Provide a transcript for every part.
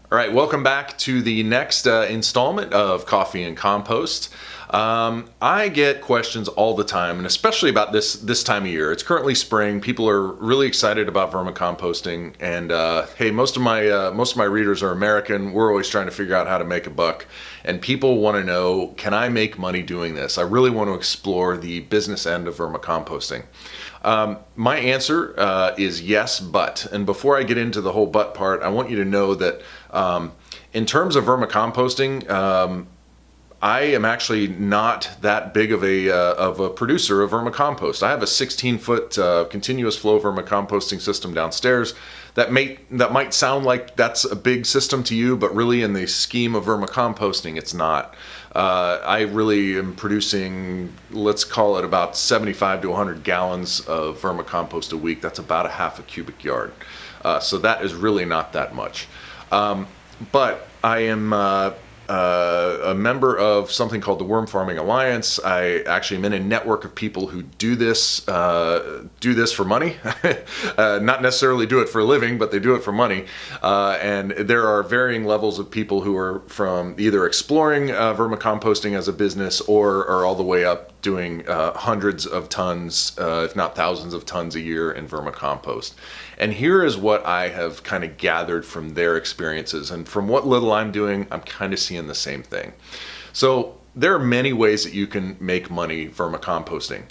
All right, welcome back to the next installment of Coffee and Compost. I get questions all the time, and especially about this time of year. It's currently spring. People are really excited about vermicomposting, and hey, most of my readers are American. We're always trying to figure out how to make a buck, and people want to know, can I make money doing this? I really want to explore the business end of vermicomposting. My answer is yes, but. And before I get into the whole but part, I want you to know that in terms of vermicomposting, I am actually not that big of a producer of vermicompost. I have a 16-foot continuous flow vermicomposting system downstairs. That might sound like that's a big system to you, but really in the scheme of vermicomposting, it's not. I really am producing, let's call it about 75 to 100 gallons of vermicompost a week. That's about a half a cubic yard. So that is really not that much. But I am a member of something called the Worm Farming Alliance. I actually am in a network of people who do this for money. Not necessarily do it for a living, but they do it for money. And there are varying levels of people who are from either exploring vermicomposting as a business or are all the way up doing hundreds of tons, if not thousands of tons a year in vermicompost. And here is what I have kind of gathered from their experiences. And from what little I'm doing, I'm kind of seeing the same thing. So there are many ways that you can make money vermicomposting.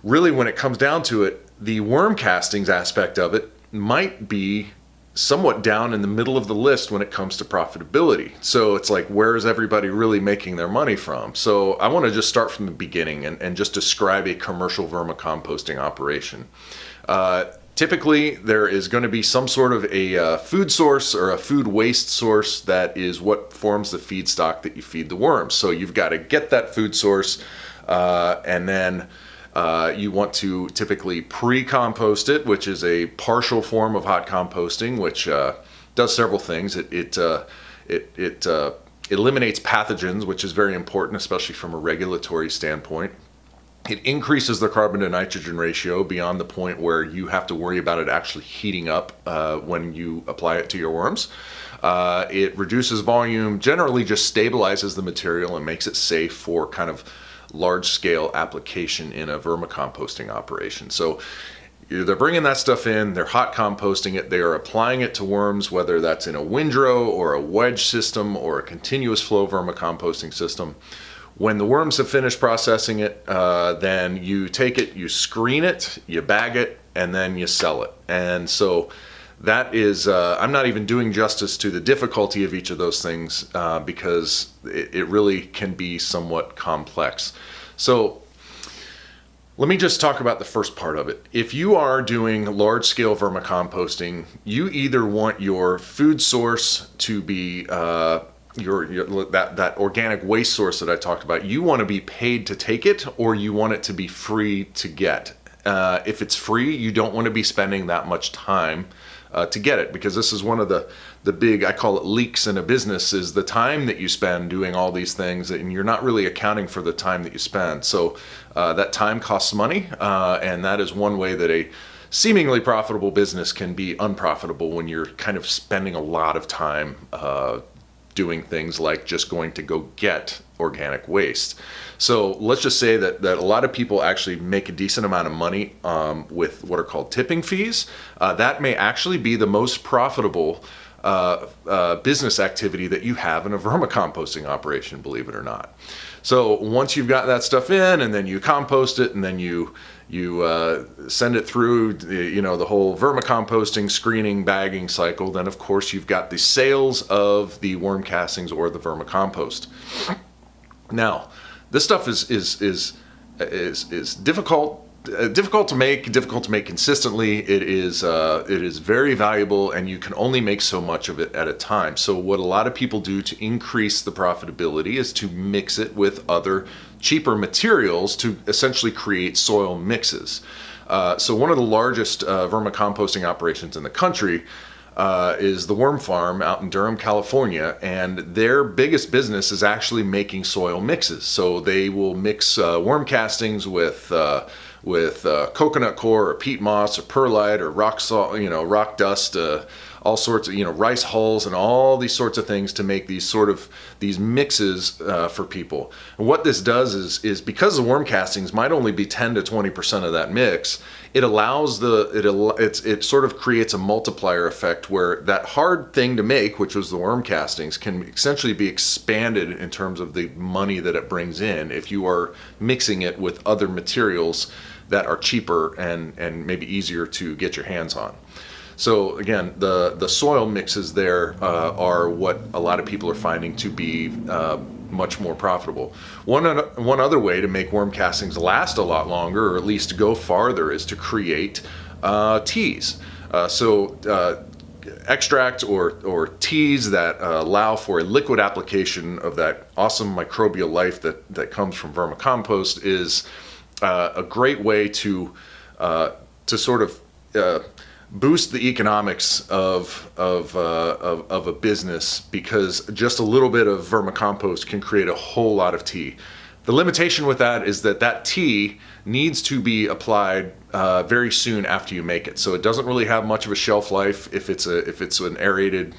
Really, when it comes down to it, the worm castings aspect of it might be somewhat down in the middle of the list when it comes to profitability. So it's like, where is everybody really making their money from? So I want to just start from the beginning and just describe a commercial vermicomposting operation. Typically, there is going to be some sort of a food source or a food waste source that is what forms the feedstock that you feed the worms. So you've got to get that food source, and then you want to typically pre-compost it, which is a partial form of hot composting, which does several things. It eliminates pathogens, which is very important, especially from a regulatory standpoint. It increases the carbon to nitrogen ratio beyond the point where you have to worry about it actually heating up when you apply it to your worms. It reduces volume, generally just stabilizes the material and makes it safe for kind of large-scale application in a vermicomposting operation. So they're bringing that stuff in, they're hot composting it, they are applying it to worms, whether that's in a windrow or a wedge system or a continuous flow vermicomposting system. When the worms have finished processing it, then you take it, you screen it, you bag it, and then you sell it. And so that is, I'm not even doing justice to the difficulty of each of those things because it really can be somewhat complex. So let me just talk about the first part of it. If you are doing large-scale vermicomposting, you either want your food source to be that organic waste source that I talked about. You want to be paid to take it, or you want it to be free to get. If it's free, you don't want to be spending that much time to get it, because this is one of the big, I call it leaks in a business, is the time that you spend doing all these things, and you're not really accounting for the time that you spend. So that time costs money, and that is one way that a seemingly profitable business can be unprofitable when you're kind of spending a lot of time doing things like just going to go get organic waste. So let's just say that a lot of people actually make a decent amount of money with what are called tipping fees. That may actually be the most profitable business activity that you have in a vermicomposting operation, believe it or not. So once you've got that stuff in, and then you compost it, and then you send it through the whole vermicomposting, screening, bagging cycle, then of course you've got the sales of the worm castings or the vermicompost. Now, this stuff is difficult to make consistently. It is very valuable, and you can only make so much of it at a time. So what a lot of people do to increase the profitability is to mix it with other cheaper materials to essentially create soil mixes. So one of the largest vermicomposting operations in the country is the Worm Farm out in Durham, California, and their biggest business is actually making soil mixes. So they will mix worm castings with coconut coir or peat moss or perlite or rock salt, rock dust, all sorts of, rice hulls and all these sorts of things to make these mixes for people. And what this does is because the worm castings might only be 10 to 20% of that mix, it allows it sort of creates a multiplier effect where that hard thing to make, which was the worm castings, can essentially be expanded in terms of the money that it brings in if you are mixing it with other materials that are cheaper and maybe easier to get your hands on. So again, the soil mixes there are what a lot of people are finding to be much more profitable. One other way to make worm castings last a lot longer, or at least go farther, is to create teas. Extract or teas that allow for a liquid application of that awesome microbial life that comes from vermicompost is a great way to sort of boost the economics of a business, because just a little bit of vermicompost can create a whole lot of tea. The limitation with that is that tea needs to be applied very soon after you make it. So it doesn't really have much of a shelf life if it's an aerated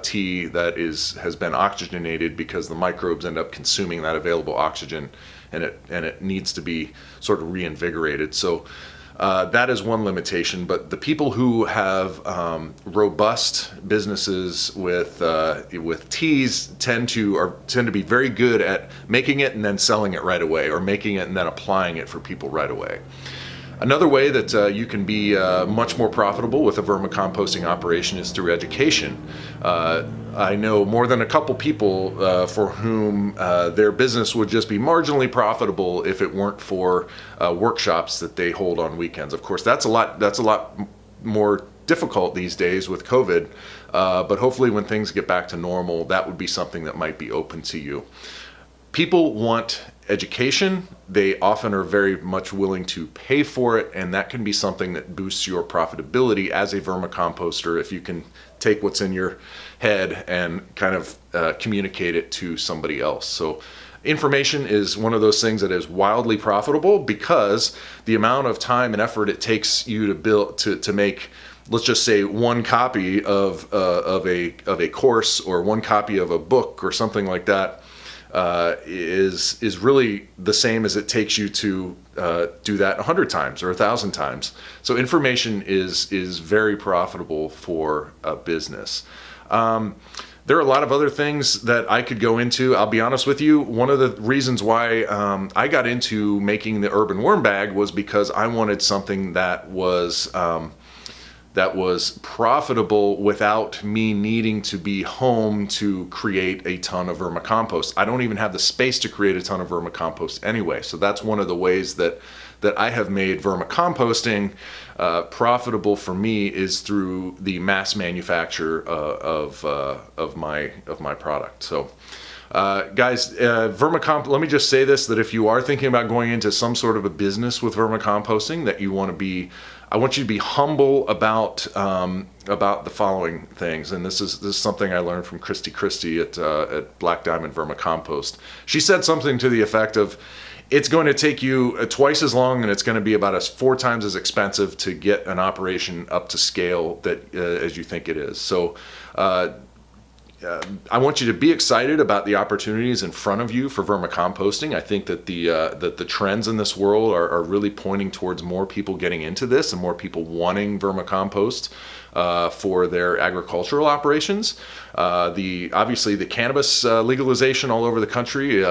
tea that has been oxygenated, because the microbes end up consuming that available oxygen, and it needs to be sort of reinvigorated. So that is one limitation, but the people who have robust businesses with teas tend to be very good at making it and then selling it right away, or making it and then applying it for people right away. Another way that you can be much more profitable with a vermicomposting operation is through education. I know more than a couple people for whom their business would just be marginally profitable if it weren't for workshops that they hold on weekends. Of course, that's a lot more difficult these days with COVID, but hopefully when things get back to normal, that would be something that might be open to you. People want education. They often are very much willing to pay for it, and that can be something that boosts your profitability as a vermicomposter if you can take what's in your head and kind of communicate it to somebody else. So information is one of those things that is wildly profitable, because the amount of time and effort it takes you to build to make, let's just say, one copy of a course or one copy of a book or something like that is really the same as it takes you to do that 100 times or 1,000 times. So information is very profitable for a business. There are a lot of other things that I could go into. I'll be honest with you, one of the reasons why I got into making the urban worm bag was because I wanted something that was profitable without me needing to be home to create a ton of vermicompost. I don't even have the space to create a ton of vermicompost anyway. So that's one of the ways that I have made vermicomposting profitable for me, is through the mass manufacture of my product. So guys, let me just say this, that if you are thinking about going into some sort of a business with vermicomposting, that I want you to be humble about the following things. And this is something I learned from Christy at Black Diamond Vermicompost. She said something to the effect of, it's going to take you twice as long, and it's going to be about 4 times as expensive to get an operation up to scale as you think it is. So I want you to be excited about the opportunities in front of you for vermicomposting. I think that the trends in this world are really pointing towards more people getting into this and more people wanting vermicompost for their agricultural operations. Obviously the cannabis legalization all over the country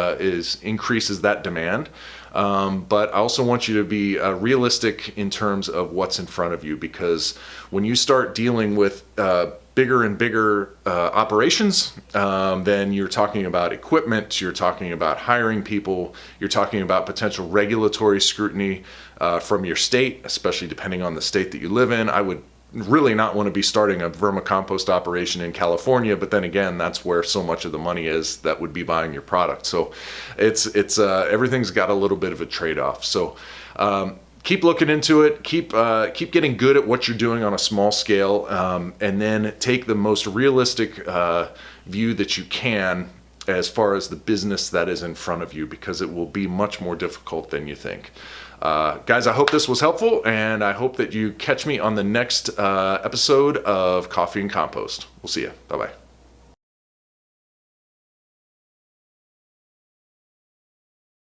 increases that demand. But I also want you to be realistic in terms of what's in front of you, because when you start dealing with bigger and bigger operations, then you're talking about equipment, you're talking about hiring people, you're talking about potential regulatory scrutiny from your state, especially depending on the state that you live in. I would really not want to be starting a vermicompost operation in California, but then again, that's where so much of the money is that would be buying your product. So it's everything's got a little bit of a trade-off. So keep looking into it, keep getting good at what you're doing on a small scale, and then take the most realistic view that you can as far as the business that is in front of you, because it will be much more difficult than you think. Guys, I hope this was helpful, and I hope that you catch me on the next episode of Coffee and Compost. We'll see you. Bye-bye.